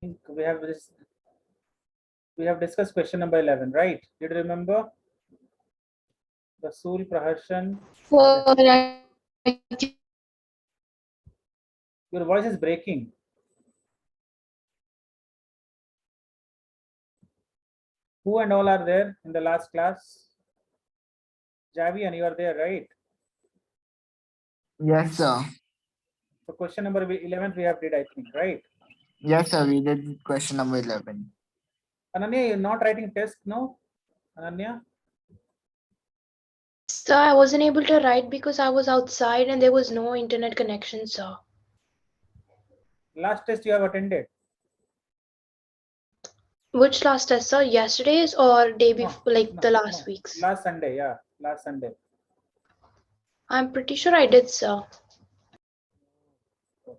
think we have discussed question number 11, right? Did you remember? Rasool, Praharshan. Your voice is breaking. Who and all are there in the last class? Javi, and you are there, right? Yes, sir. So question number 11 we have did, I think, right? Yes, sir. We did question number 11. Ananya, you're not writing test, no? Ananya? Sir, I wasn't able to write because I was outside and there was no internet connection, sir. Last test you have attended? Which last test, sir? Yesterday's or day No, before, like the last no. week's? Last Sunday, yeah. Last Sunday. I'm pretty sure I did, sir. Okay.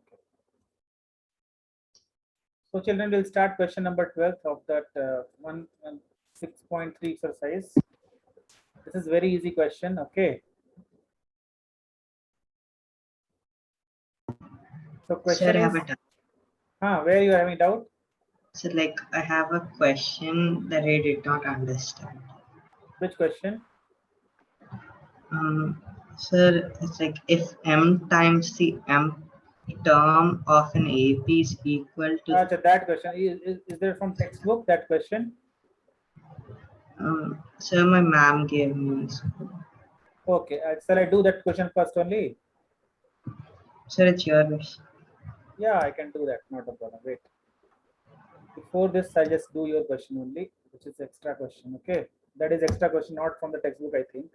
So children will start question number 12 of that 6.3 exercise. This is very easy question, okay? So question Sir, I is, have a doubt. where you are having doubt? So, like, I have a question that I did not understand. Which question? Sir, it's like if m times the m term of an AP is equal to, That question. Is there from textbook that question? sir, my ma'am gave me. Okay, shall I do that question first only? Sir, it's your wish. Yeah, I can do that, not a problem. Wait. Before this, I just do your question only, which is extra question, okay? That is extra question, not from the textbook, I think.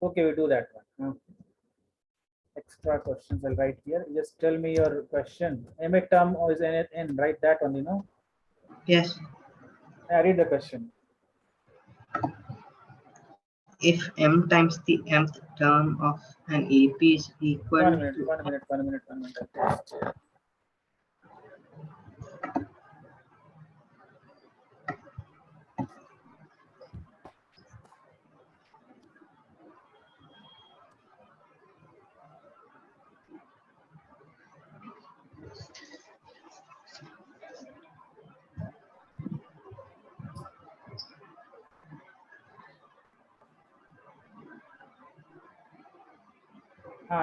Okay, we do that one. Extra questions, I'll write here. You just tell me your question. Mth term or is n? Write that one, you know. Yes. I read the question. If m times the mth term of an AP is equal One minute.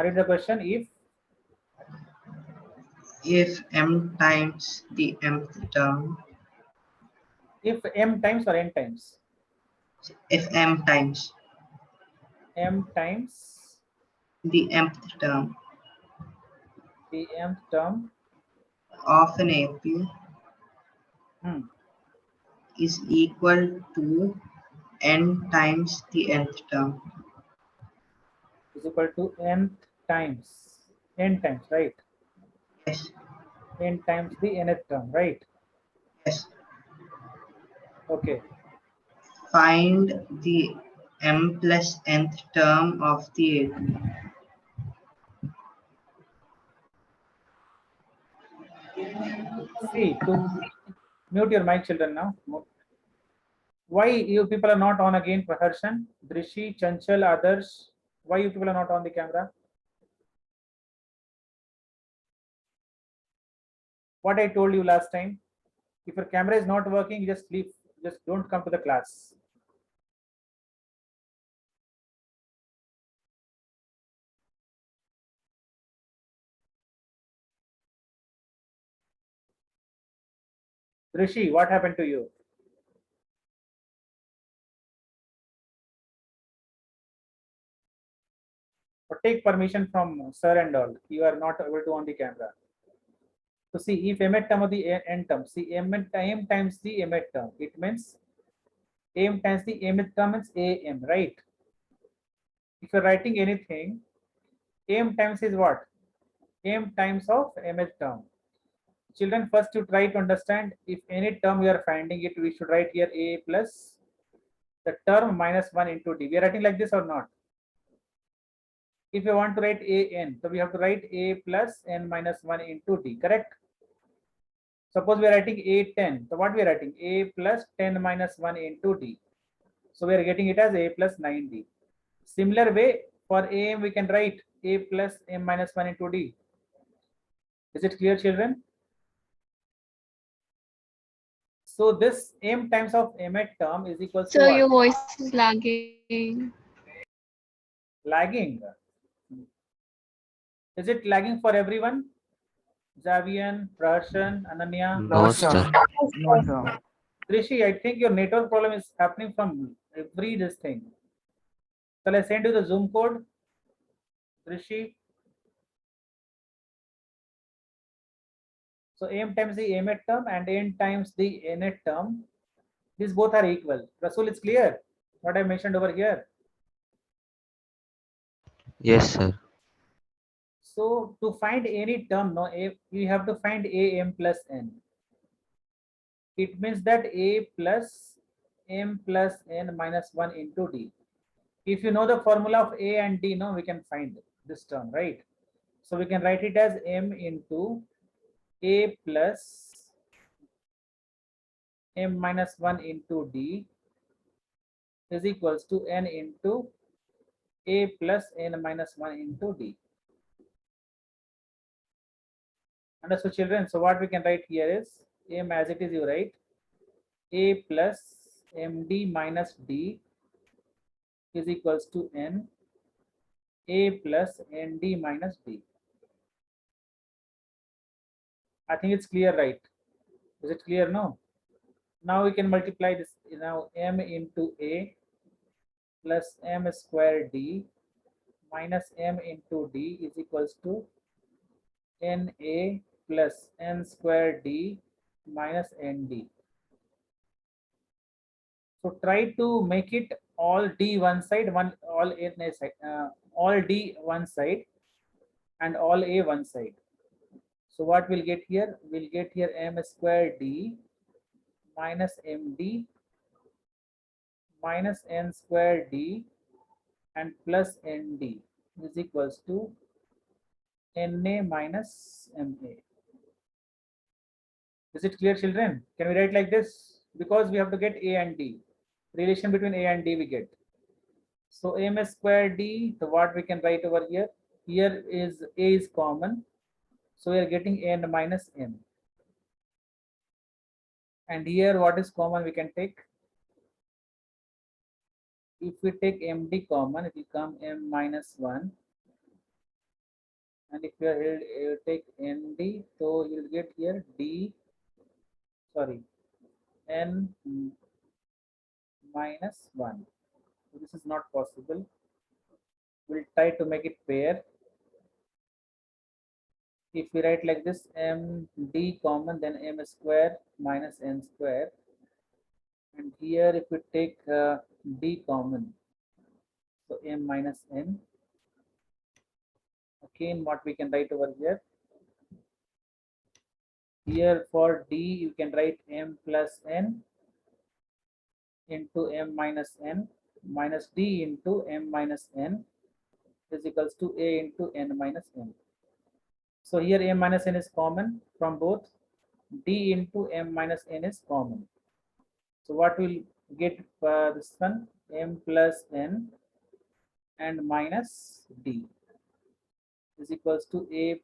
Read the question. If m times the mth term, If m times or n times? if m times the mth term of an AP is equal to n times the nth term. Is equal to n times, right? Yes. N times the nth term, right? Yes. Okay. Find the m plus nth term of the AP. See, to mute your mic, children, now. Why you people are not on again, Praharshan, Drishi, Chanchal, others? Why you people are not on the camera? What I told you last time, if your camera is not working, just leave, just don't come to the class. Rishi, what happened to you? Or take permission from sir and all. You are not able to on the camera. So see, if mth term of the n term, see m times the mth term, it means m times the mth term is am, right? If you're writing anything, m times is what? M times of mth term. Children, first you try to understand, if any term you are finding it, we should write here a plus the term minus 1 into d. We are writing like this or not? If you want to write a n, so we have to write a plus n minus 1 into d, correct? Suppose we are writing a 10, so what we are writing? A plus 10 minus 1 into d. So we are getting it as a plus 9d. Similar way, for am we can write a plus m minus 1 into d. Is it clear, children? So this m times of mth term is equal to Sir, what? your voice is lagging. Lagging. Is it lagging for everyone? Javian, Prashan, Ananya, No, sir. No, sir. Rishi, I think your network problem is happening from every this thing. Shall I send you the Zoom code? Rishi. So m times the mth term and n times the nth term. These both are equal. Rasul, it's clear what I mentioned over here. Yes, sir. So to find any term, no, you have to find a m plus n. It means that a plus m plus n minus 1 into d. If you know the formula of a and d, no, we can find this term, right? So we can write it as m into a plus m minus 1 into d is equals to n into a plus n minus 1 into d. Understood, children? So what we can write here is m as it is, you write a plus md minus d is equals to n a plus nd minus d. I think it's clear, right? Is it clear? No. Now we can multiply this. Now m into a plus m square d minus m into d is equals to na plus n square d minus nd. So try to make it all d one side, all a side, all d one side, and all a one side. So what we'll get here? We'll get here m square d minus md minus n square d and plus nd is equals to na minus ma. Is it clear, children? Can we write like this? Because we have to get a and d. Relation between a and d we get. So m square d, so what we can write over here? Here is a is common. So we are getting n minus n. And here what is common we can take? If we take md common, it will come m minus 1. And if you take nd, so you will get here d, sorry, n minus 1. So this is not possible. We'll try to make it pair. If we write like this, md common, then m square minus n square. And here if we take d common, so m minus n. Again, what we can write over here? Here for d, you can write m plus n into m minus n minus d into m minus n is equals to a into n minus n. So here m minus n is common from both. D into m minus n is common. So what will get this one? M plus n and minus d is equals to a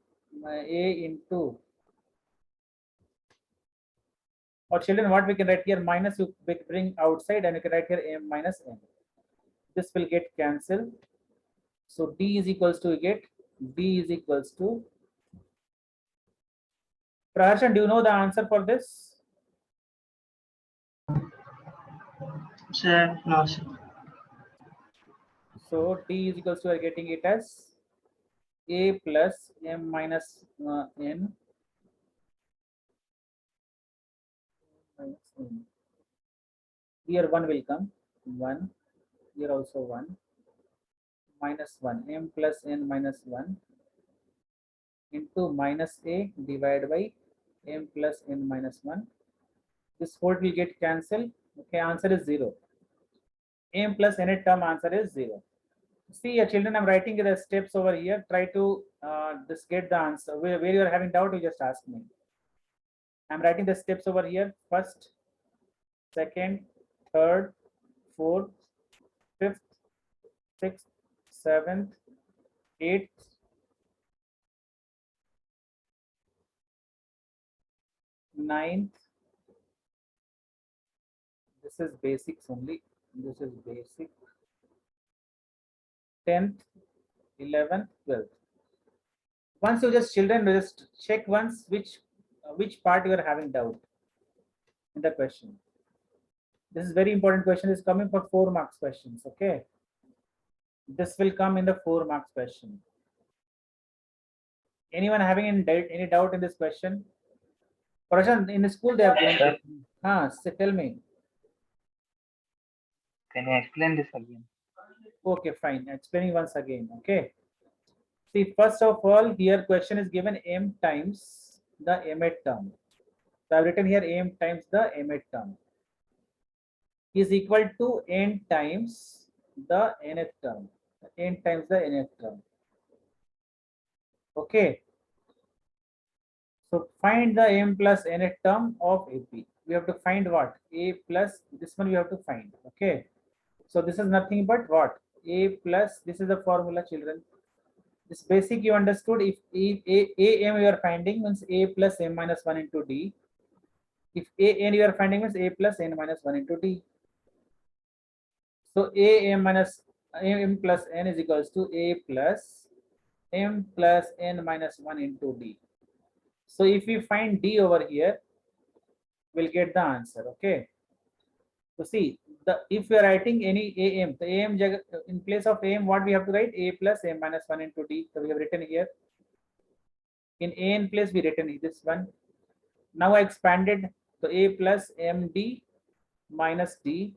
into, or children, what we can write here, minus you bring outside and you can write here m minus n. This will get cancelled. So d is equals to, get d is equals to, Praharshan, do you know the answer for this? Sir, no, sir. So d is equals to, we are getting it as a plus m minus n minus n. Here 1 will come, 1, here also 1, minus 1, m plus n minus 1 into minus a divided by m plus n minus 1. This 4 will get cancelled. Okay, answer is 0. M plus n term answer is 0. See, children, I'm writing the steps over here. Try to just get the answer. Where you are having doubt, you just ask me. I'm writing the steps over here. First, second, third, fourth, fifth, sixth, seventh, eighth, ninth, This is basics only. This is basic. 10th, 11th, 12th. Once you just children just check once which part you are having doubt in the question. This is very important question. Is coming for 4 marks questions. Okay. This will come in the 4 marks question. Anyone having any doubt in this question? Prashant, in the school they have given. So tell me. Can you explain this again? Okay, fine. Explaining once again. Okay. See, first of all, here question is given m times the mth term. So I've written here m times the mth term is equal to n times the nth term. N times the nth term. Okay. So find the m plus nth term of AP. We have to find what? A plus this one we have to find. Okay. So this is nothing but what? A plus, this is the formula, children. This basic you understood. If am you are finding means a plus m minus 1 into d. If n you are finding means a plus n minus 1 into d. So m plus n is equals to a plus m plus n minus 1 into d. So if we find d over here, we'll get the answer. Okay. So see, if we are writing any am, the am in place of am, what we have to write? A plus m minus 1 into d. So we have written here. In an place we written this one. Now I expanded, so a plus md minus d.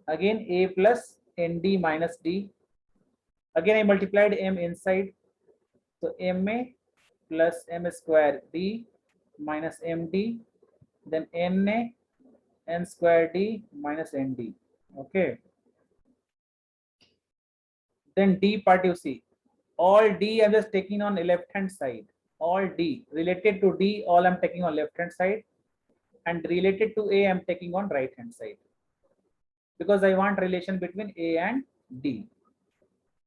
Again a plus nd minus d. Again I multiplied m inside. So ma plus m square d minus md. Then na n square d minus nd. Okay. Then d part you see. All d I'm just taking on the left hand side. All d related to d, all I'm taking on left hand side, and related to a I'm taking on right hand side, because I want relation between a and d.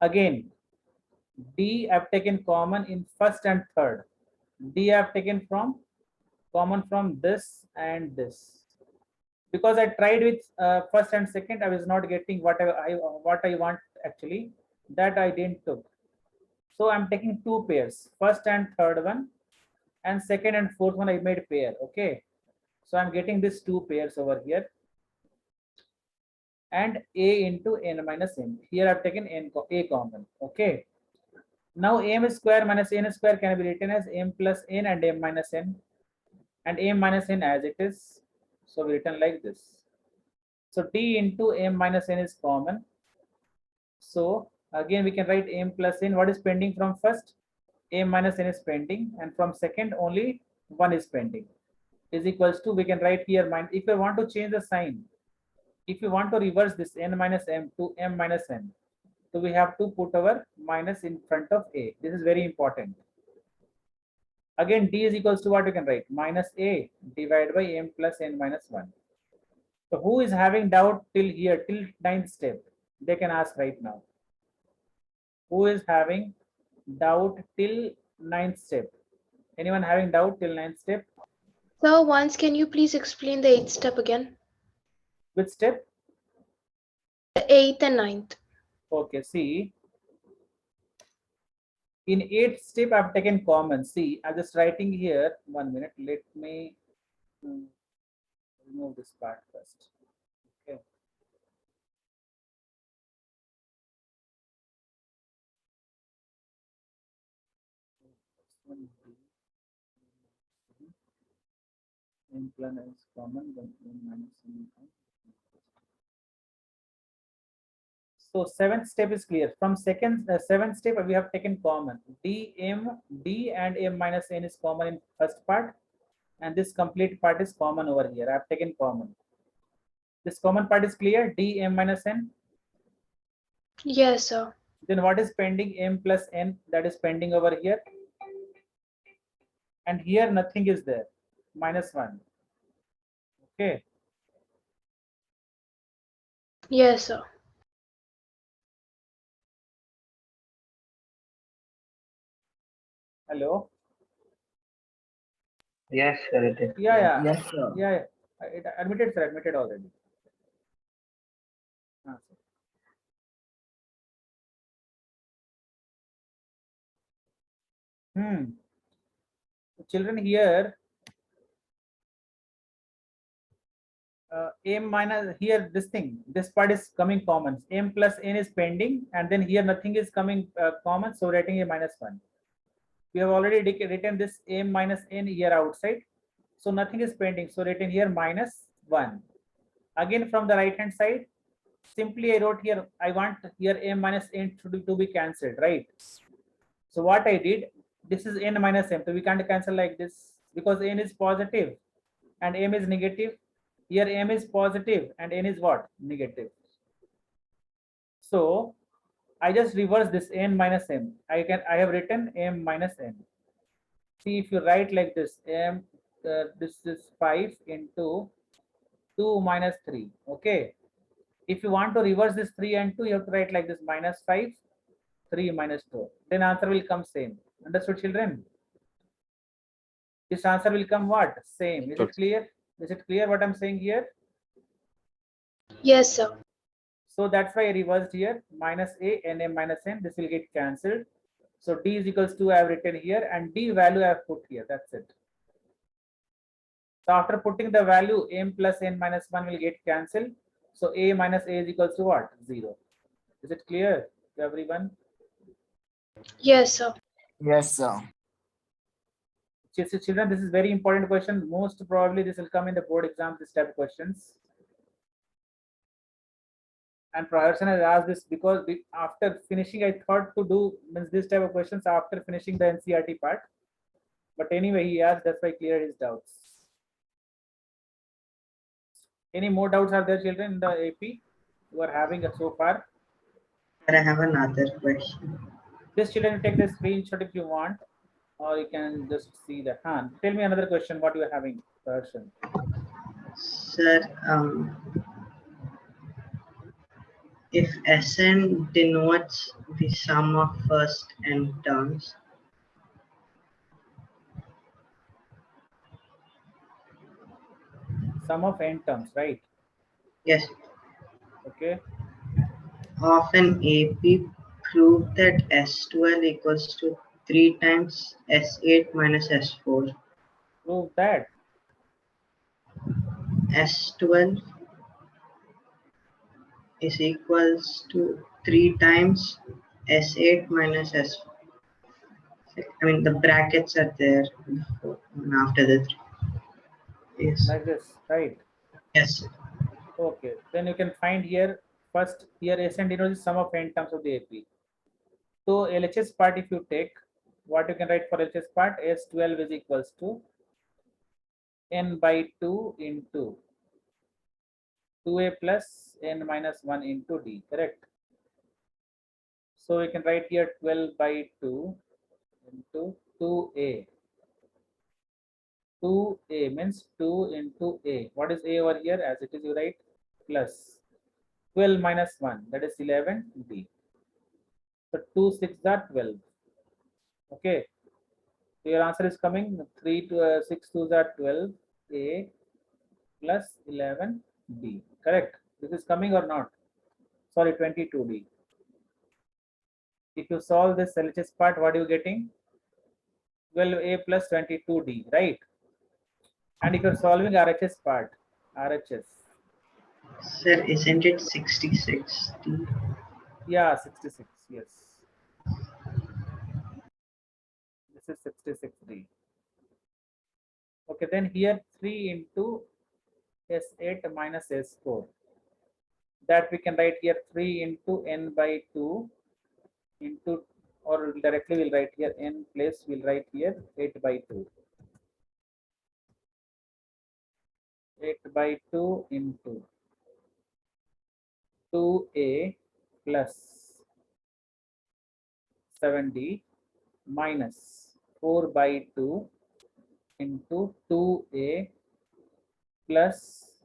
Again, d I've taken common in first and third. D I've taken from common from this and this. Because I tried with first and second, I was not getting what I want actually. That I didn't took. So I'm taking 2 pairs, first and third one, and second and fourth one I made pair. Okay. So I'm getting this 2 pairs over here, and a into n minus n. Here I've taken a common. Okay. Now m square minus n square can be written as m plus n and m minus n, and m minus n as it is. So we written like this. So d into m minus n is common. So again we can write m plus n. What is pending from first? M minus n is pending, and from second only 1 is pending. Is equals to, we can write here if I want to change the sign, if you want to reverse this n minus m to m minus n, so we have to put our minus in front of a. This is very important. Again d is equals to what you can write? Minus a divided by m plus n minus 1. So who is having doubt till here, till 9th step? They can ask right now. Who is having doubt till 9th step? Anyone having doubt till 9th step? So once can you please explain the 8th step again? Which step? The 8th and 9th. Okay, see. In 8th step, I've taken common. See, I'm just writing here. 1 minute. Let me remove this part first. Okay. M plus n is common, then m minus n. So 7th step is clear. From 7th step, we have taken common. D and m minus n is common in first part, and this complete part is common over here. I have taken common. This common part is clear. D m minus n. Yes, sir. Then what is pending? M plus n, that is pending over here. And here nothing is there. Minus 1. Okay. Yes, sir. Hello. Yes, sir. It is. Yeah. Yes, sir. Yeah. Admitted, sir. Admitted already. answer. Children, here m minus, here this part is coming common, m plus n is pending, and then here nothing is coming common, so writing a -1. We have already written this m minus n here outside, so nothing is pending, so written here -1. Again from the right hand side, simply I wrote here, I want here m minus n to be cancelled, right? So what I did, this is n minus m, so we can't cancel like this because n is positive and m is negative. Here m is positive and n is what? Negative. So I just reverse this n minus m. I have written m minus n. See, if you write like this, m this is 5 into 2 minus 3. Okay. If you want to reverse this 3 and 2, you have to write like this, -5, 3 minus 2. Then answer will come same. Understood, children? This answer will come what? Same. Is it clear? Is it clear what I'm saying here? Yes, sir. So that's why I reversed here, minus a and m minus n. This will get cancelled. So d is equals to I have written here, and d value I have put here. That's it. So after putting the value, m plus n minus 1 will get cancelled. So a minus a is equals to what? 0. Is it clear to everyone? Yes, sir. Yes, sir. Children, this is very important question. Most probably this will come in the board exam, this type of questions. And Praharsan has asked this because after finishing, I thought to do means this type of questions after finishing the NCERT part. But anyway, he asked, that's why I cleared his doubts. Any more doubts are there, children, in the AP you are having so far? Sir, I have another question. This children, take the screenshot if you want, or you can just see the hand. Tell me another question, what you are having, Praharsan. Sir, if Sn denotes the sum of first n terms, Sum of n terms, right? yes, Okay. of an AP, prove that S12 equals to 3 times S8 minus S4. Prove that. S12 is equals to 3 times S8 minus S4. I mean, the brackets are there before and after the 3. Yes. Like this, right? Yes. Okay, then you can find here first here S and denotes the sum of n terms of the AP. So LHS part, if you take, what you can write for LHS part, S12 is equals to n by 2 into 2a plus n minus 1 into d, correct? So we can write here 12 by 2 into 2a. 2a means 2 into a. What is a over here? As it is, you write plus 12 minus 1, that is 11d. So 2 6 are 12. Okay. So your answer is coming 3 to 6 2s are 12a plus 11d. Correct. This is coming or not? Sorry, 22d. If you solve this LHS part, what are you getting? 12a plus 22d, right? And if you're solving RHS part, RHS. Sir, isn't it 66? Yeah, 66. Yes. This is 66d. Okay, then here 3 into S8 minus S4. That we can write here 3 into n by 2 into, or directly we'll write here n place, we'll write here 8 by 2. 8 by 2 into 2a plus 7d minus 4 by 2 into 2a plus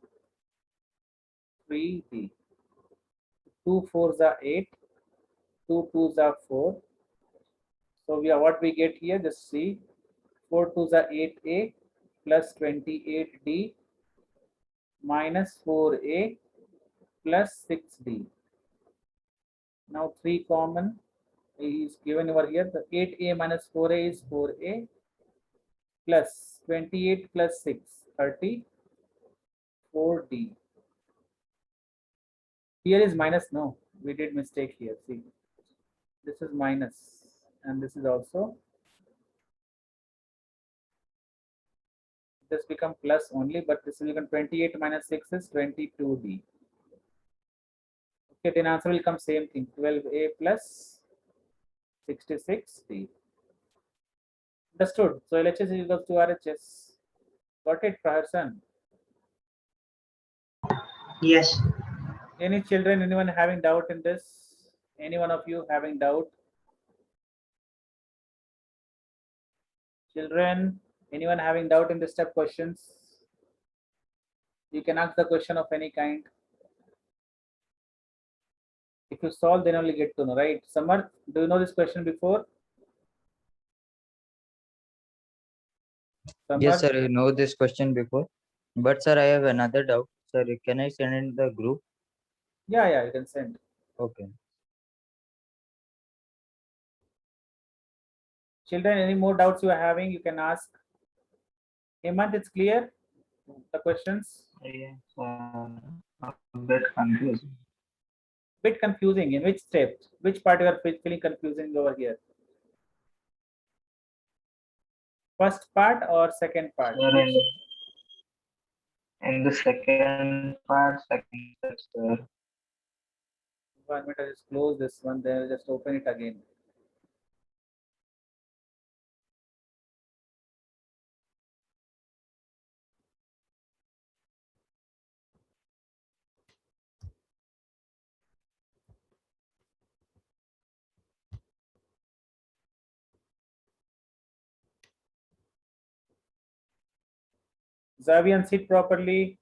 3d. 2 4s are 8, 2 2s are 4. So we are what we get here, just see 4 2s are 8a plus 28d minus 4a plus 6d. Now 3 common is given over here. The 8a minus 4a is 4a plus 28 plus 6, 34d. Here is minus, no, we did mistake here. See, this is minus and this is also, this become plus only, but this will become 28 minus 6 is 22d. Okay, then answer will come same thing, 12a plus 66d. Understood? So LHS is equals to RHS. Got it, Praharsan? Yes. Any children, anyone having doubt in this? Any one of you having doubt? Children, anyone having doubt in this step questions? You can ask the question of any kind. If you solve, then only get to know, right? Samarth, do you know this question before? Yes, Samarth? sir, I know this question before. But sir, I have another doubt. Sir, can I send in the group? Yeah, you can send. Okay. Children, any more doubts you are having, you can ask. Hemant, it's clear? The questions? Yes, a bit confused. Bit confusing. In which step? Which part you are feeling confusing over here? First part or second part? Sir, in the second part, second step, sir. 1 minute, I just close this one, then I'll just open it again. Xavier, sit properly.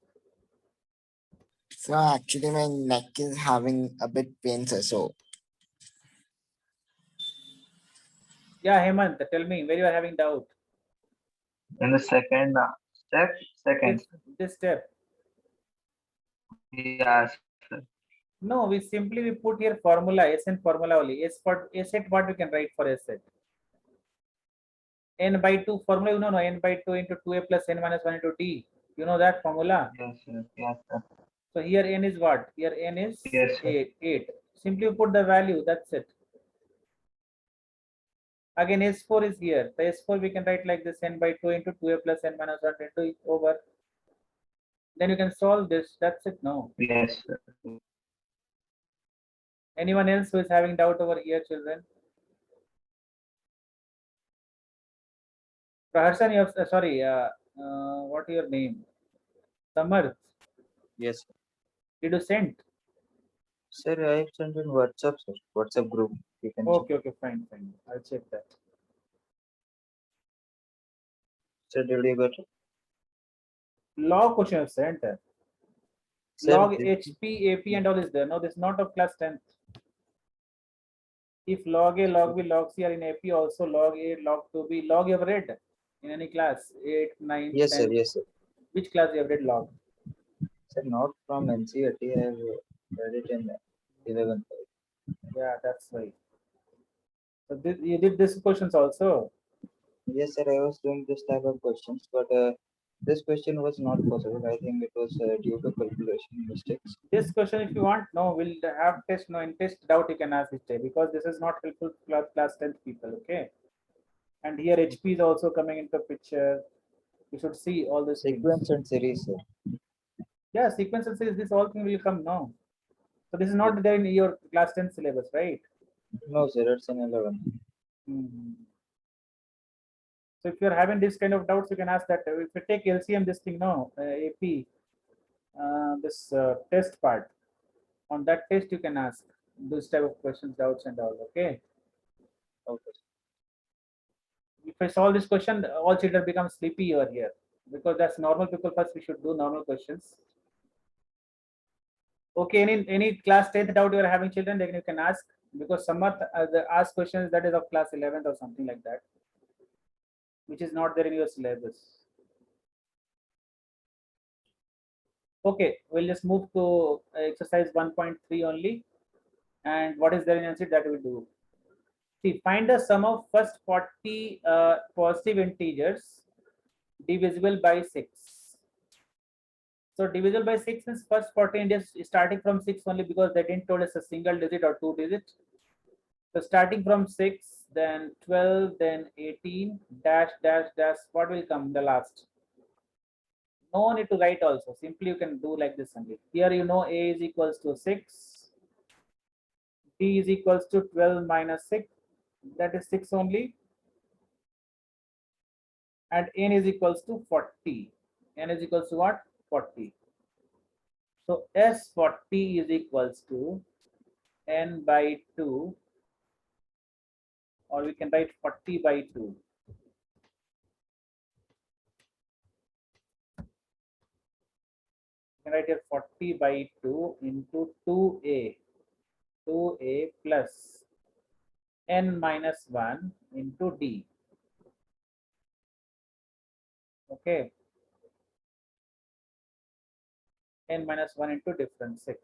So actually my neck is having a bit pain, sir. So Yeah, Hemant, tell me where you are having doubt. In the second step, second. This step. Yes, sir. No, we simply put here formula, SN formula only. S for set, what we can write for set? N by 2 formula, you know, no, N by 2 into 2a plus N minus 1 into D. You know that formula? Yes, sir. Yes, sir. So here N is what? Here N is Yes, sir. 8. Simply put the value, that's it. Again, S4 is here. The S4 we can write like this, N by 2 into 2a plus N minus 1 into over. Then you can solve this. That's it. No. Yes, sir. Anyone else who is having doubt over here, children? Praharsan, you have, sorry, what is your name? Samarth, Yes, sir. did you send? Sir, I have sent in WhatsApp, sir. WhatsApp group. You can check. Okay, fine. I'll check that. Sir, did you got it? Log question you sent. Sir, Log this- HP, AP and all is there. No, this is not of class 10th. If log A, log B, log C are in AP, also log A, log 2B, log you have read in any class, 8, 9, Yes, 10. sir. Yes, sir. Which class you have read log? Sir, not from NCERT. I have read it in 11th. Yeah, that's right. So this, you did this questions also. Yes, sir. I was doing this type of questions, but this question was not possible. I think it was due to calculation mistakes. This question, if you want, no, we'll have test. No, in test doubt you can ask this day because this is not helpful to class 10th people. Okay. And here HP is also coming into picture. You should see all this Sequence and series, sir. Yeah, sequential series, this all thing will come now. So this is not there in your class 10 syllabus, right? No, sir. It's in 11. Mhm. So if you're having this kind of doubts, you can ask that. If you take LCM, this thing, no, AP, this test part, on that test you can ask this type of questions, doubts and all, okay? Okay. If I solve this question, all children become sleepy over here because that's normal people. First, we should do normal questions. Okay, any class 10th doubt you are having, children, then you can ask because some are ask questions that is of class 11th or something like that, which is not there in your syllabus. Okay, we'll just move to exercise 1.3 only. And what is there in answer that we'll do? See, find the sum of first 40 positive integers divisible by 6. So divisible by 6 means first 40 integers starting from 6 only, because they didn't told us a single digit or 2 digit. So starting from 6, then 12, then 18, dash, dash, dash, what will come the last? No need to write also. Simply you can do like this only. Here you know A is equals to 6. D is equals to 12 minus 6. That is 6 only. And N is equals to 40. N is equals to what? 40. So S40 is equals to N by 2, or we can write 40 by 2. Can write here 40 by 2 into 2a plus n minus 1 into d. Okay, n minus 1 into difference 6.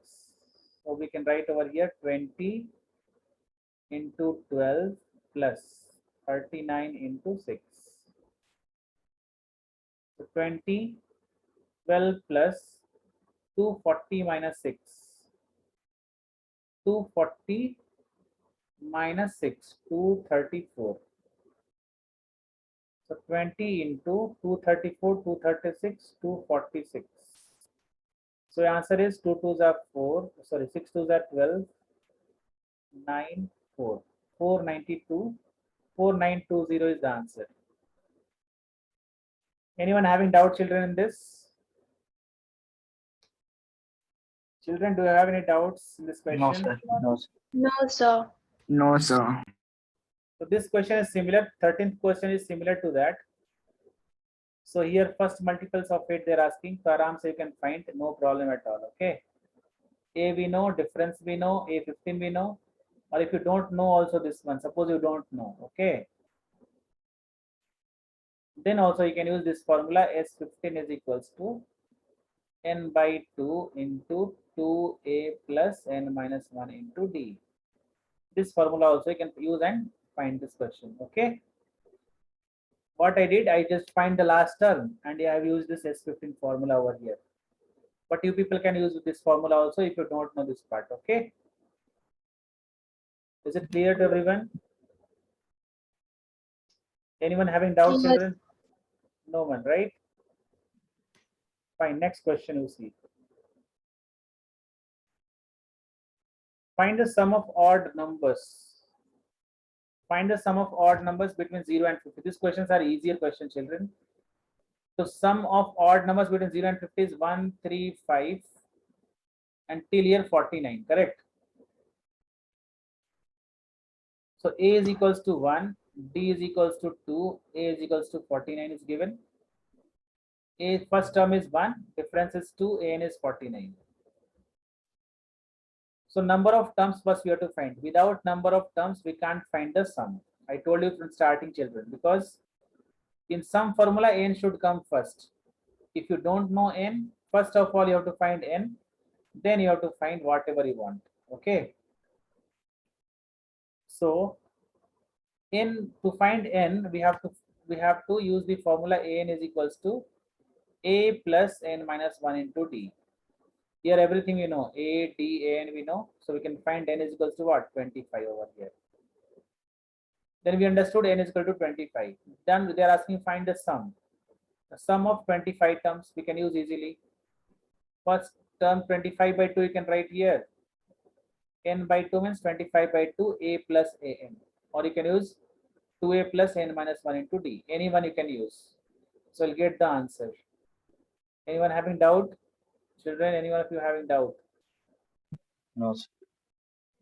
So we can write over here 20 into 12 plus 39 into 6. So 20, 12 plus 240 minus 6. 240 minus 6, 234. So 20 into 234, 236, 246. So answer is 2 2s are 4, sorry, 6 2s are 12, 9, 4. 492, 4920 is the answer. Anyone having doubt, children, in this? Children, do you have any doubts in this question? No, sir. No, sir. No, sir. No, sir. So this question is similar. 13th question is similar to that. So here first multiples of 8 they're asking. So aram se you can find, no problem at all. Okay. A we know, difference we know, A15 we know. Or if you don't know also this one, suppose you don't know. Okay. Then also you can use this formula. S15 is equals to n by 2 into 2a plus n minus 1 into d. This formula also you can use and find this question. Okay. What I did, I just find the last term and I have used this S15 formula over here. But you people can use this formula also if you don't know this part. Okay. Is it clear to everyone? Anyone having doubts, Yes. children? No one, right? Fine. Next question you see. Find the sum of odd numbers. Find the sum of odd numbers between 0 and 50. These questions are easier questions, children. So sum of odd numbers between 0 and 50 is 1, 3, 5 until here 49, correct? So A is equals to 1, D is equals to 2, A is equals to 49 is given. A first term is 1, difference is 2, An is 49. So number of terms first we have to find. Without number of terms, we can't find the sum. I told you from starting, children, because in some formula, n should come first. If you don't know n, first of all, you have to find n, then you have to find whatever you want. Okay. So to find n, we have to use the formula an is equals to a plus n minus 1 into d. Here everything we know, a, d, a, n we know. So we can find n is equals to what? 25 over here. Then we understood n is equal to 25. Then they are asking find the sum. The sum of 25 terms we can use easily. First term 25 by 2 you can write here. N by 2 means 25 by 2 a plus a n. Or you can use 2a plus n minus 1 into d. Anyone you can use. So you'll get the answer. Anyone having doubt? Children, anyone of you having doubt? No, sir.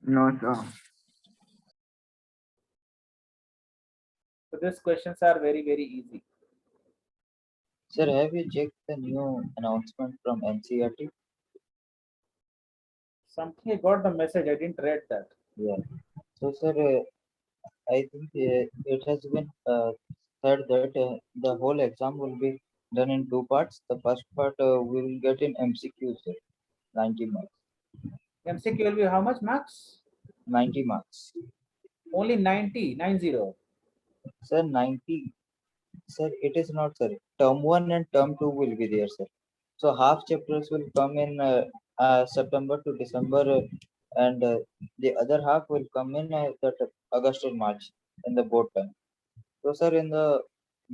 No, sir. So these questions are very, very easy. Sir, have you checked the new announcement from NCERT? Something I got the message, I didn't read that. Yeah. So, sir, I think it has been said that the whole exam will be done in two parts. The first part will get in MCQ, sir. 90 marks. MCQ will be how much marks? 90 marks. Only 90. Sir, 90. Sir, it is not, sir. Term 1 and term 2 will be there, sir. So half chapters will come in September to December, and the other half will come in that August or March in the board time. So, sir, in the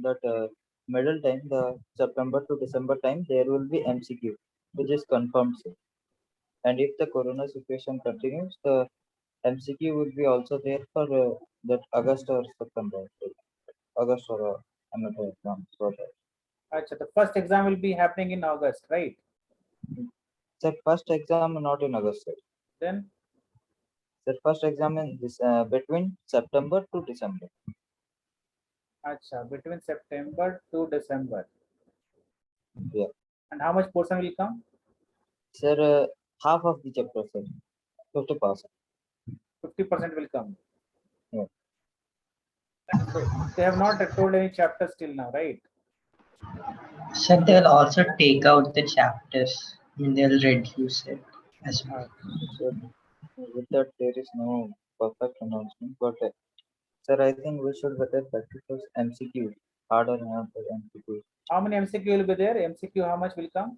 that middle time, the September to December time, there will be MCQ, which is confirmed, sir. And if the corona situation continues, the MCQ will be also there for that August or September, August or another exam. So, Achha, the first exam will be happening in August, right? sir, first exam not in August, sir. Then, The first exam in this between September to December. achha, between September to December. Yeah. And how much portion will come? Sir, half of the chapter, sir. 50%. 50% will come. Yeah. So they have not told any chapters till now, right? So they'll also take out the chapters. I mean, they'll reduce it as well. So with that, there is no perfect announcement. But sir, I think we should better practice MCQ, harder and harder MCQ. How many MCQ will be there? MCQ, how much will come?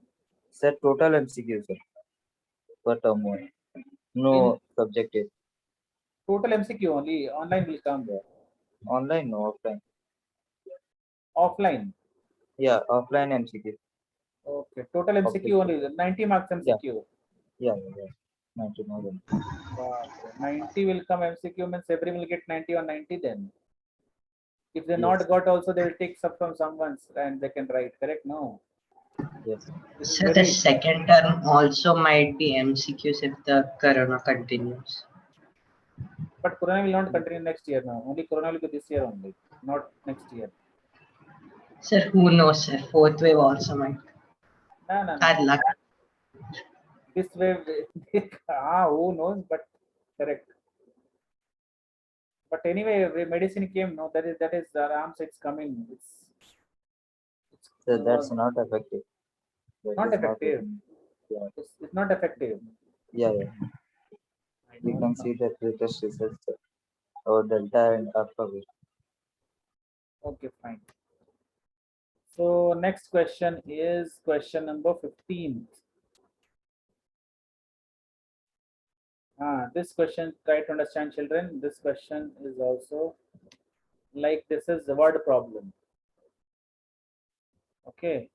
Sir, total MCQ, sir, per term one. No subjective. Total MCQ only. Online will come there. Online, no offline. Offline. Yeah, offline MCQ. Okay. Total MCQ only. 90 marks MCQ. Yeah. 90 more than. Wow. 90 will come MCQ means everyone will get 90 on 90 then. If they Yes. not got also, they will take some from someone's and they can write, correct? No. Yes. This is So the very, second term also might be MCQs if the corona continues. but Corona will not continue next year now. Only Corona will be this year only, not next year. Sir, who knows, sir? Fourth wave also might. No. Bad luck. This way, who knows, but correct. But anyway, medicine came, no, that is Arams, it's coming. It's So that's not effective. That not is effective. Yeah. It's not effective. Yeah. I You don't can know. see that latest results or delta and alpha. Okay, fine. So next question is question number 15. This question, try to understand, children. This question is also like this is the word problem. Okay.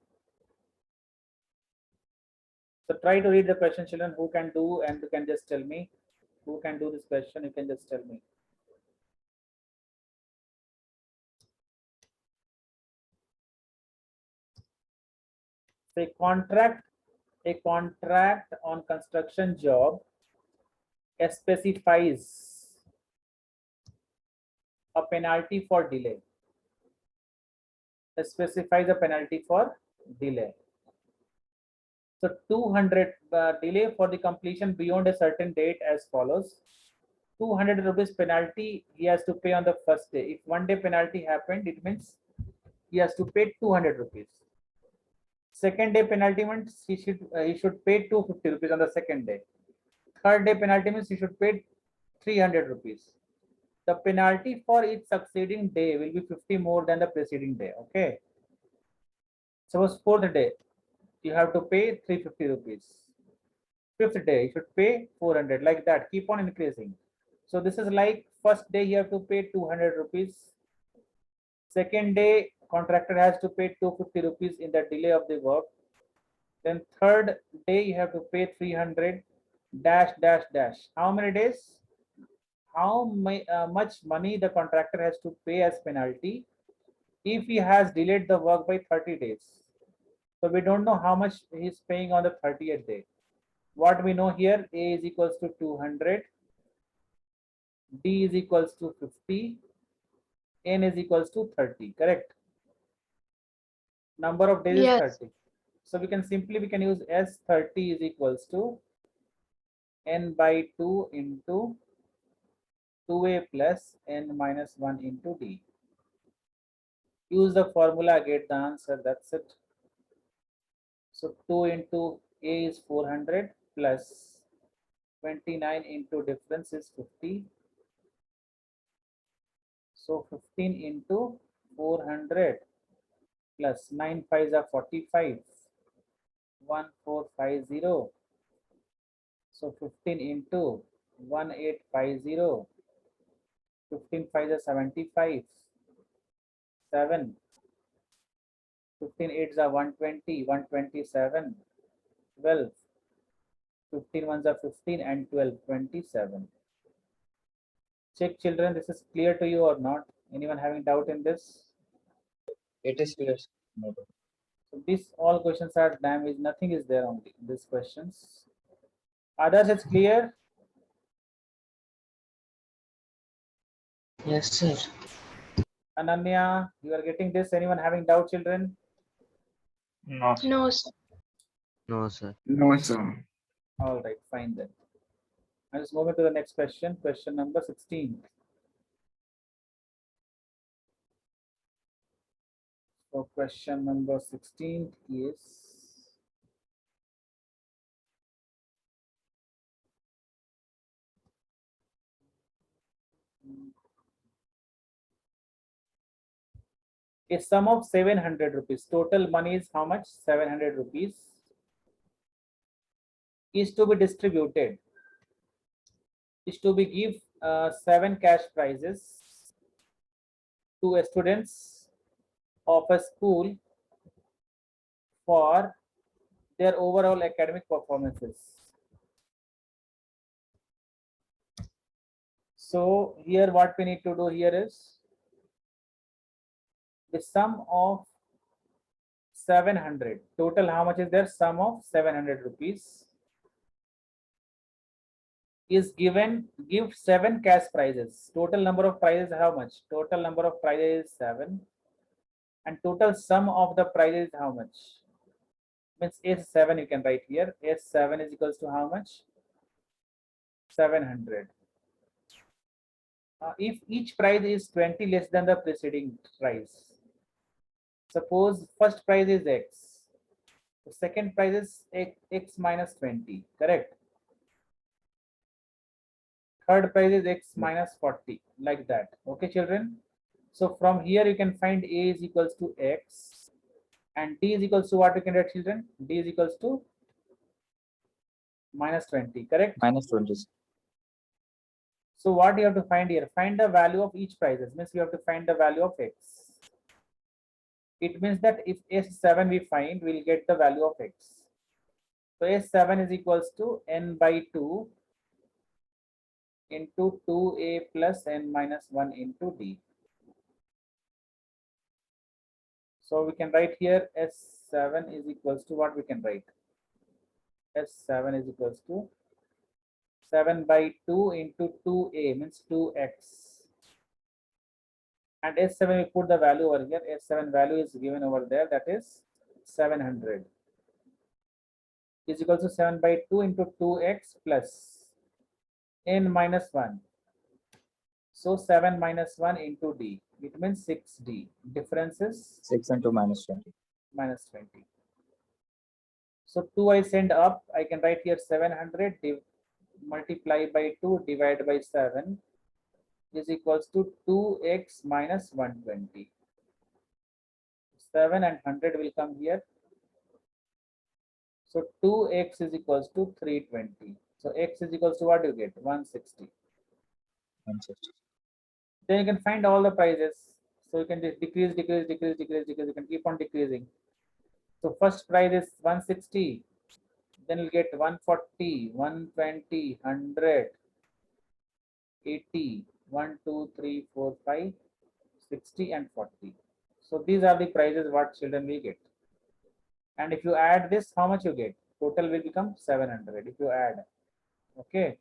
So try to read the question, children. Who can do, and you can just tell me. Who can do this question? You can just tell me. Say a contract on construction job specifies a penalty for delay. Specifies a penalty for delay. So 200 delay for the completion beyond a certain date as follows. 200 rupees penalty he has to pay on the first day. If one day penalty happened, it means he has to pay 200 rupees. Second day penalty means he should pay 250 rupees on the second day. Third day penalty means he should pay 300 rupees. The penalty for each succeeding day will be 50 more than the preceding day. Okay. Suppose fourth day, you have to pay 350 rupees. Fifth day, you should pay 400, like that. Keep on increasing. So this is like first day you have to pay 200 rupees. Second day, contractor has to pay 250 rupees in the delay of the work. Then third day you have to pay 300 dash. How many days? How much money the contractor has to pay as penalty if he has delayed the work by 30 days. So we don't know how much he is paying on the 30th day. What we know here, A is equals to 200, D is equals to 50, N is equals to 30, correct? Number of days is Yes. 30. So we can use S30 is equals to N by 2 into 2A plus N minus 1 into D. Use the formula, get the answer, that's it. So 2 into A is 400 plus 29 into difference is 50. So 15 into 400 plus 9 5s are 45. 1450. So 15 into 1850. 15 5s are 75. 7. 15 8s are 120. 127. 12. 15 ones are 15 and 12 27. Check children, this is clear to you or not? Anyone having doubt in this? It is clear. Sir. No doubt. So these all questions are damaged. Nothing is there only in these questions. Others, it's clear. Yes, sir. Ananya, you are getting this. Anyone having doubt, children? No, sir. No, sir. No, sir. No, sir. All right, fine then. I'll just move to the next question. Question number 16. So question number 16 is a sum of 700 rupees. Total money is how much? 700 rupees is to be distributed. Is to be give 7 cash prizes to students of a school for their overall academic performances. So here what we need to do here is the sum of 700. Total how much is there? Sum of 700 rupees is given. Give 7 cash prizes. Total number of prizes how much? Total number of prizes is 7. And total sum of the prizes is how much? Means S7 you can write here. S7 is equals to how much? 700. If each prize is 20 less than the preceding prize, suppose first prize is X, the second prize is X minus 20, correct? Third prize is X minus 40, like that. Okay, children? So from here you can find A is equals to X and D is equals to what you can write, children? D is equals to minus 20, correct? Minus 20. Sir. So what you have to find here? Find the value of each prizes. Means you have to find the value of X. It means that if S7 we find, we'll get the value of X. So S7 is equals to N by 2 into 2A plus N minus 1 into D. So we can write here S7 is equals to what we can write? S7 is equals to 7 by 2 into 2A means 2X. And S7 we put the value over here. S7 value is given over there, that is 700 is equal to 7 by 2 into 2X plus N minus 1. So 7 minus 1 into D, it means 6D. Difference is 6 into minus 20. minus 20. So 2 I send up, I can write here 700 multiply by 2 divided by 7 is equals to 2X minus 120. 7 and 100 will come here. So 2X is equals to 320. So X is equals to what you get? 160. 160. Then you can find all the prices. So you can just decrease. You can keep on decreasing. So first price is 160. Then you'll get 140, 120, 100, 80, 1, 2, 3, 4, 5, 60 and 40. So these are the prices what children will get. And if you add this, how much you get? Total will become 700 if you add. Okay.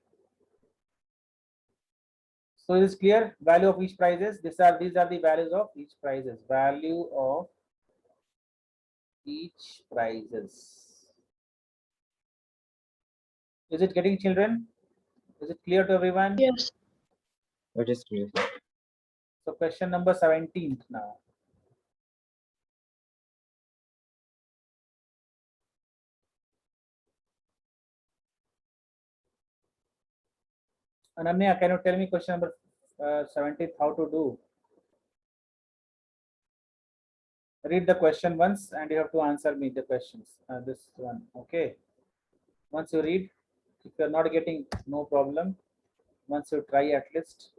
So it is clear value of each prices. These are the values of each prices. Value of each prices. Is it getting, children? Is it clear to everyone? Yes. It is clear. Sir. So question number 17 now. Ananya, can you tell me question number 70 how to do? Read the question once and you have to answer me the questions. This one, okay. Once you read, if you're not getting, no problem. Once you try at least.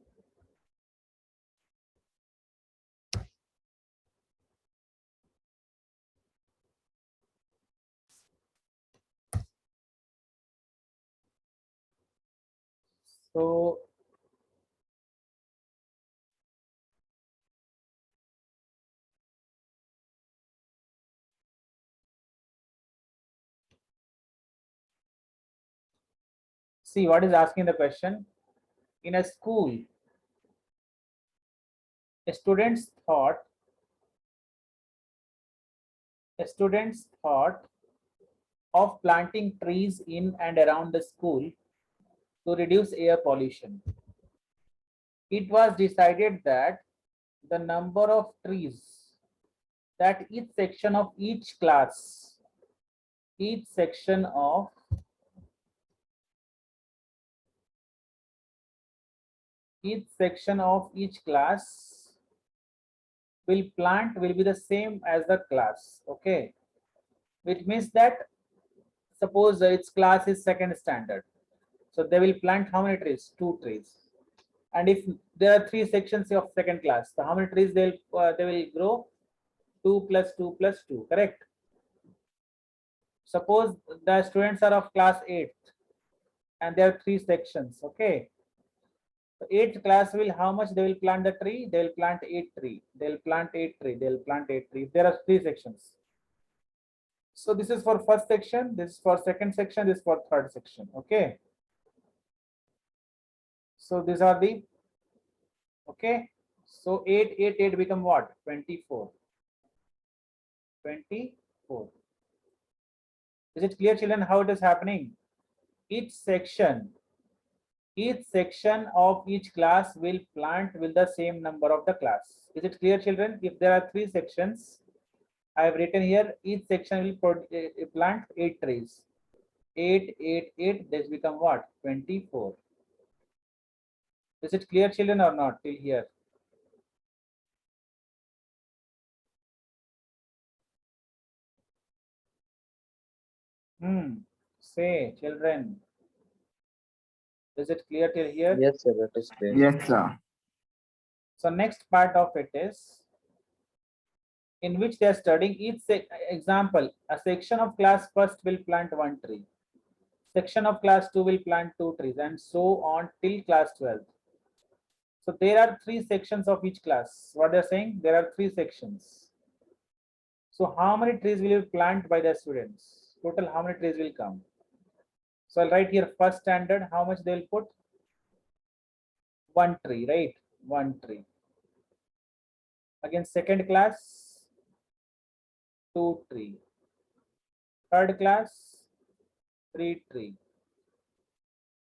So see what is asking the question. In a school, students thought of planting trees in and around the school to reduce air pollution. It was decided that the number of trees that each section of each class each section of each class will plant will be the same as the class, okay, which means that suppose its class is second standard, so they will plant how many trees? 2 trees. And if there are 3 sections of second class, so how many trees they will grow? 2 plus 2 plus 2, correct? Suppose the students are of class 8th and there are 3 sections, okay. So 8th class will, how much they will plant the tree? They will plant 8 tree. They'll plant 8 tree. They'll plant 8 tree. There are 3 sections. So this is for first section. This is for second section. This is for third section. Okay. So these are the, okay. So 8, 8, 8 become what? 24. 24. Is it clear, children, how it is happening? Each section of each class will plant with the same number of the class. Is it clear, children? If there are 3 sections, I have written here, each section will plant 8 trees. 8, 8, 8, this become what? 24. Is it clear, children, or not till here? Say, children. Is it clear till here? Yes, sir, that is clear. Yes, sir. So next part of it is in which they are studying each example. A section of class first will plant 1 tree. Section of class 2 will plant 2 trees, and so on till class 12. So there are 3 sections of each class. What they're saying? There are 3 sections. So how many trees will you plant by the students? Total how many trees will come? So I'll write here first standard, how much they will put? 1 tree, right? 1 tree. Again, second class, 2 tree. Third class, 3 tree.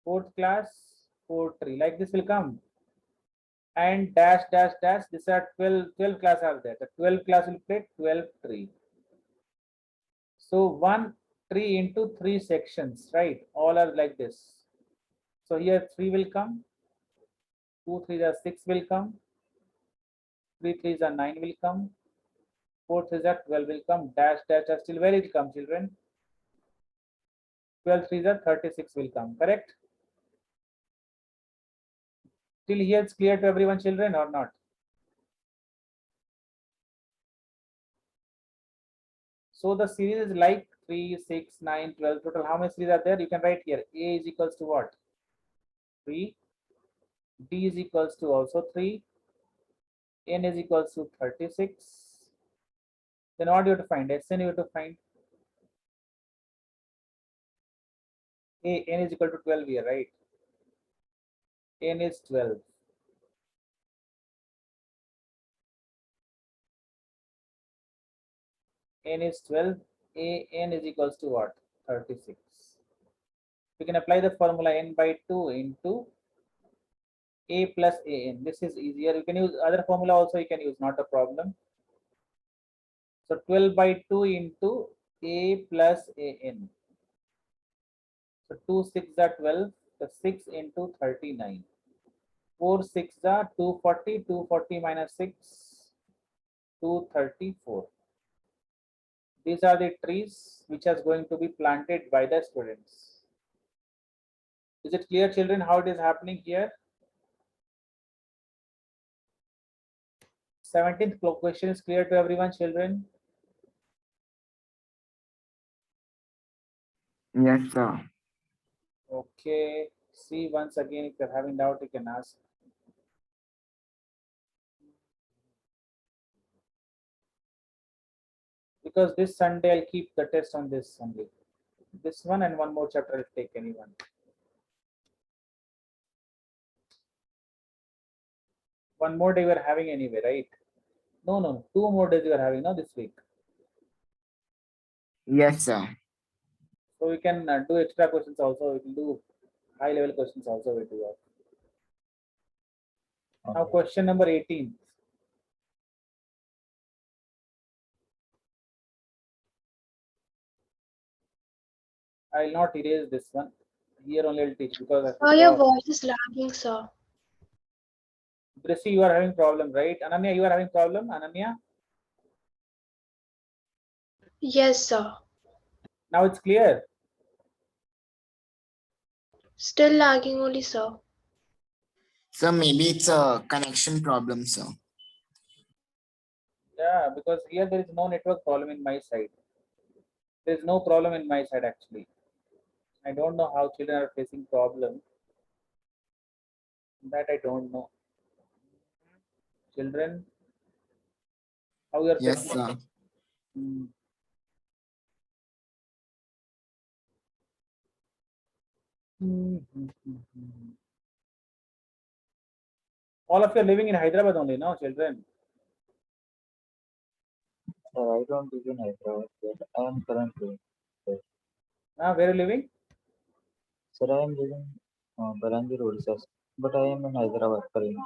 Fourth class, 4 tree. Like this will come. And dash, dash, dash. These are 12 class are there. The 12 class will play 12 tree. So 1 tree into 3 sections, right? All are like this. So here 3 will come. 2 3s are 6 will come. 3 3s are 9 will come. 4 3s are 12 will come. Dash, dash, dash. Till where it come, children? 12 3s are 36 will come. Correct? Till here it's clear to everyone, children, or not? So the series is like 3, 6, 9, 12. Total how many series are there? You can write here. A is equals to what? 3. D is equals to also 3. N is equals to 36. Then what do you have to find? Sn you have to find. N is equal to 12 here, right? N is 12. N is 12. N is equals to what? 36. You can apply the formula n by 2 into A plus An. This is easier. You can use other formula also, you can use, not a problem. So 12 by 2 into A plus An. So 2 6 are 12. the 6 into 39. 4 6 are 240, 240 minus 6, 234. These are the trees which are going to be planted by the students. Is it clear, children, how it is happening here? 17th question is clear to everyone, children? Yes, sir. Okay. See, once again, if you're having doubt, you can ask. Because this Sunday I'll keep the test on this only. This one and one more chapter I'll take anyone. One more day we're having anyway, right? No, 2 more days we are having, no, this week. Yes, sir. So we can do extra questions also. We can do high level questions also. We do that. Now Okay. question number 18. I'll not erase this one. Here only I'll teach because I have Oh, to your draw. voice is lagging, sir. Brissy, you are having problem, right? Ananya, you are having problem, Ananya? Yes, sir. Now it's clear. Still lagging only, sir. So maybe it's a connection problem, sir. Yeah, because here there is no network problem in my side. There is no problem in my side actually. I don't know how children are facing problem. That I don't know. Children, how you are Yes, facing? sir. Hmm. All of you are living in Hyderabad only, no, children? Sir, I don't live in Hyderabad, but I am currently. Sir, Where are you living? sir, I am living Balangir, Odisha, but I am in Hyderabad currently.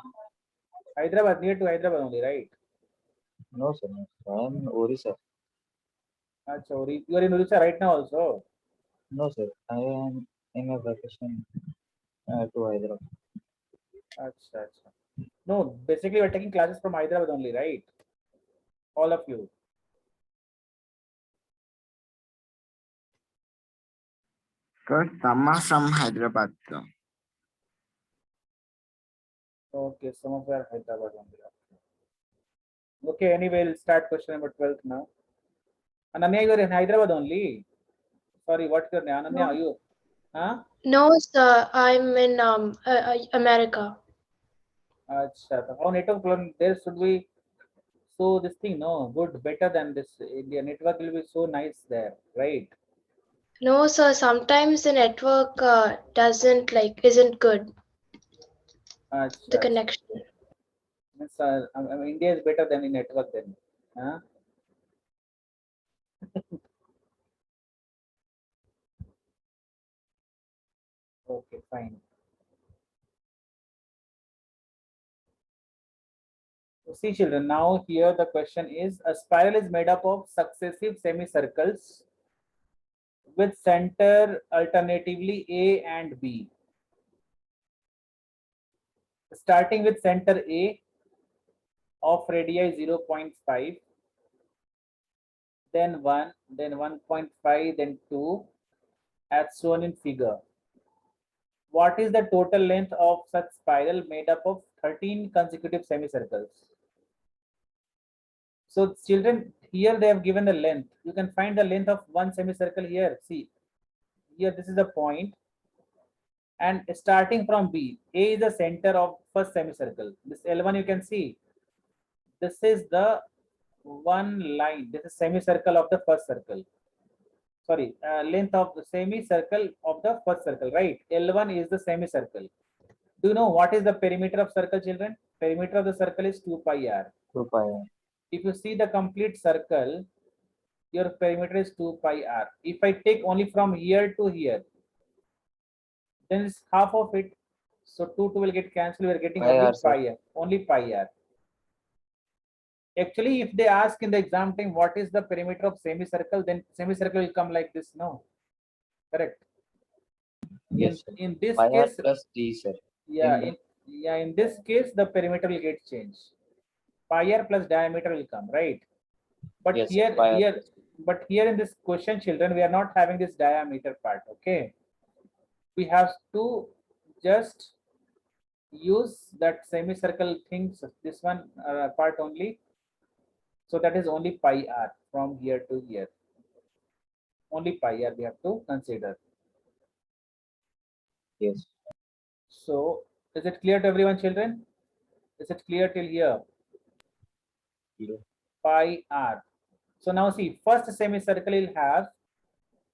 Hyderabad, near to Hyderabad only, right? No, sir, no, sir, I am in Odisha. Achha, you are in Odisha right now also? No, sir, I am in a vacation to Hyderabad. Achha. No, basically we're taking classes from Hyderabad only, right? All of you. Sir, some are from Hyderabad, sir. Okay, some of you are Hyderabad only. Okay, anyway, we'll start question number 12 now. Ananya, you are in Hyderabad only? Sorry, what's your name? Ananya, are you? Huh? No, sir. I'm in America. Achha. How network problem there should be so this thing, no, good, better than this. India network will be so nice there, right? No, sir. Sometimes the network isn't good. The Achha. connection. Means, India is better than in network then. Huh? Okay, fine. So see, children, now here the question is, a spiral is made up of successive semicircles with center alternatively A and B. Starting with center A of radii 0.5, then 1, then 1.5, then 2, as shown in figure. What is the total length of such spiral made up of 13 consecutive semicircles? So children, here they have given the length. You can find the length of one semicircle here. See, here this is the point, and starting from B, A is the center of first semicircle. This L1 you can see. This is the one line. This is semicircle of the first circle. Sorry, length of the semicircle of the first circle, right? L1 is the semicircle. Do you know what is the perimeter of circle, children? Perimeter of the circle is 2 pi r. 2 pi. If you see the complete circle, your perimeter is 2 pi r. If I take only from here to here, then it's half of it. So 2 will get cancelled. We are getting Pi only r, sir. pi r. Only pi r. Actually, if they ask in the exam time what is the perimeter of semicircle, then semicircle will come like this. No, correct. Yes, sir. In this Pi r case, plus d, sir. yeah, In in this case, the perimeter will get changed. Pi r plus diameter will come, right? But Yes, sir. here, Pi r plus. but here in this question, children, we are not having this diameter part. Okay, we have to just use that semicircle things. This one part only. So that is only pi r from here to here. Only pi r we have to consider. Yes. So is it clear to everyone, children? Is it clear till here? Clear. Pi r. So now see, first semicircle will have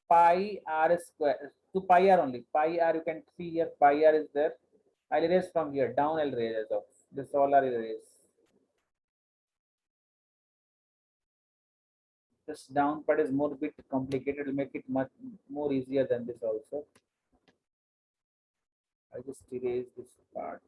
pi r square to pi r only. Pi r, you can see here, pi r is there. I'll erase from here, down I'll erase of this all are erased. This down part is more bit complicated, will make it much more easier than this also. I just erase this part.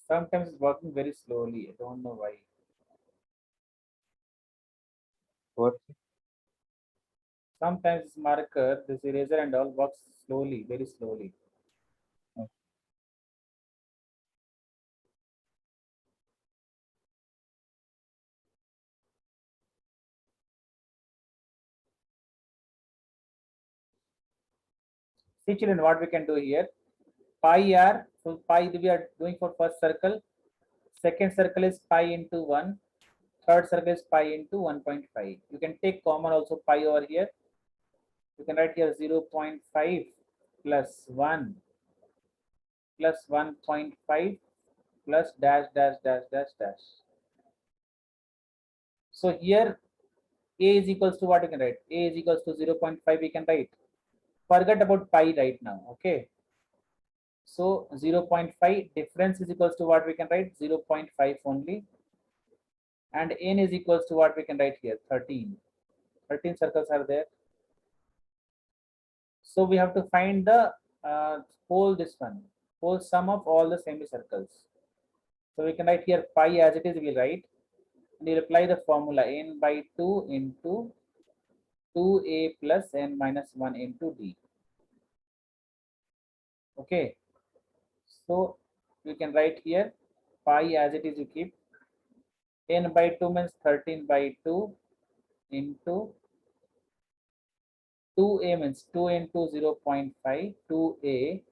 Sometimes it's working very slowly. I don't know why. What? Sometimes this marker, this eraser and all works slowly, very slowly. See children, what we can do here. Pi r, so pi we are doing for first circle. Second circle is pi into 1. Third circle is pi into 1.5. You can take common also pi over here. You can write here 0.5 plus 1 plus 1.5 plus dash dash dash dash dash. So here a is equals to what you can write? A is equals to 0.5 we can write. Forget about pi right now. Okay. So 0.5 difference is equals to what we can write? 0.5 only. And n is equals to what we can write here? 13. 13 circles are there. So we have to find the whole sum of all the semicircles. So we can write here pi as it is, we write. And you apply the formula n by 2 into 2a plus n minus 1 into d. Okay. So we can write here pi as it is, you keep. N by 2 means 13 by 2 into 2a means 2 into 0.5, 2a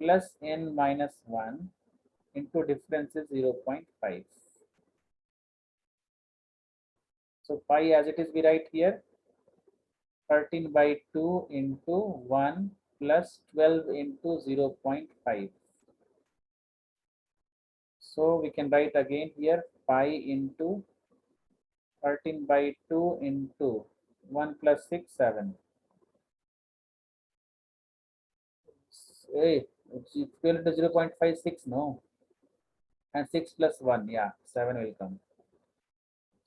plus n minus 1 into difference is 0.5. So pi as it is we write here 13 by 2 into 1 plus 12 into 0.5. So we can write again here pi into 13 by 2 into 1 plus 6, 7. Hey, it's equal to 0.56, no? And 6 plus 1, yeah, 7 will come.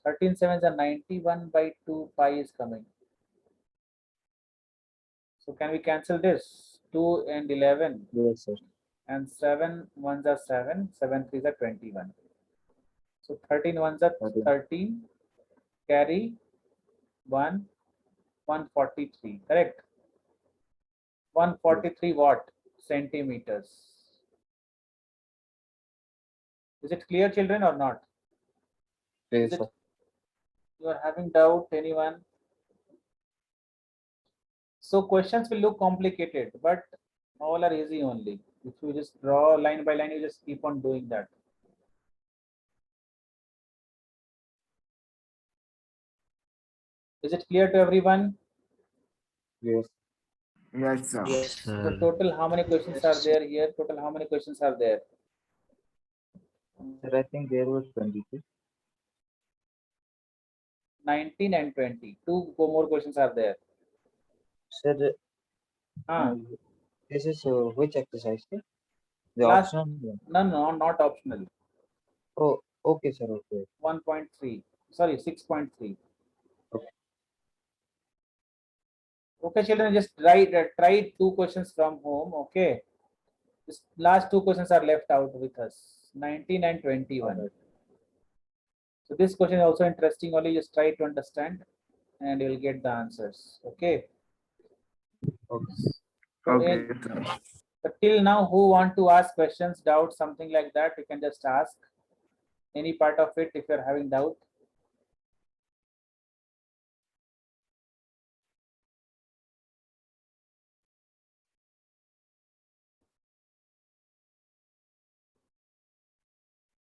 13 sevens are 91 by 2 pi is coming. So can we cancel this? 2 and 11. Yes, sir. And 7 ones are 7, 7 threes are 21. So 13 ones are 13, carry 1, 143, correct? 143 what? Centimeters. Is it clear, children, or not? Yes, Is sir. it, you are having doubt, anyone? So questions will look complicated, but all are easy only. If you just draw line by line, you just keep on doing that. Is it clear to everyone? Yes. Yes, sir. Yes, So sir. total how many questions are there here? Total how many questions are there? Sir, I think there was 22. 19 and 20. Two more questions are there. Sir, Ah, this is which exercise, sir? The Last- optional one. no, not optional. Oh, okay, sir. Okay. 1.3. Sorry, 6.3. Okay. Okay, children, just try two questions from home. Okay. This last two questions are left out with us. 19 and 21. Alright. So this question is also interesting. Only just try to understand, and you will get the answers. Okay. Okay. So Okay, sir. but till now, who want to ask questions, doubts, something like that? You can just ask any part of it if you're having doubt.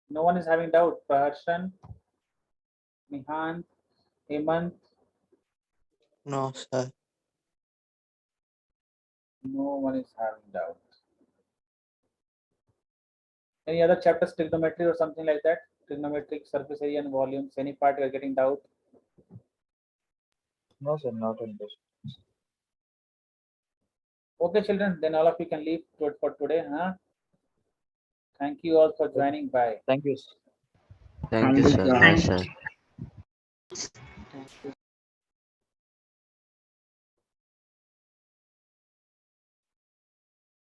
No one is having doubt. Praharshan, Nihant, Hemant, No, sir. no one is having doubt. Any other chapters, trigonometry or something like that? Trigonometric, surface area and volumes, any part you are getting doubt? No, sir, not interested. Okay, children, then all of you can leave for today. Huh? Thank you all for joining. Bye. Thank you. Thank you, Thank you, sir. sir. Bye, Thank sir. you.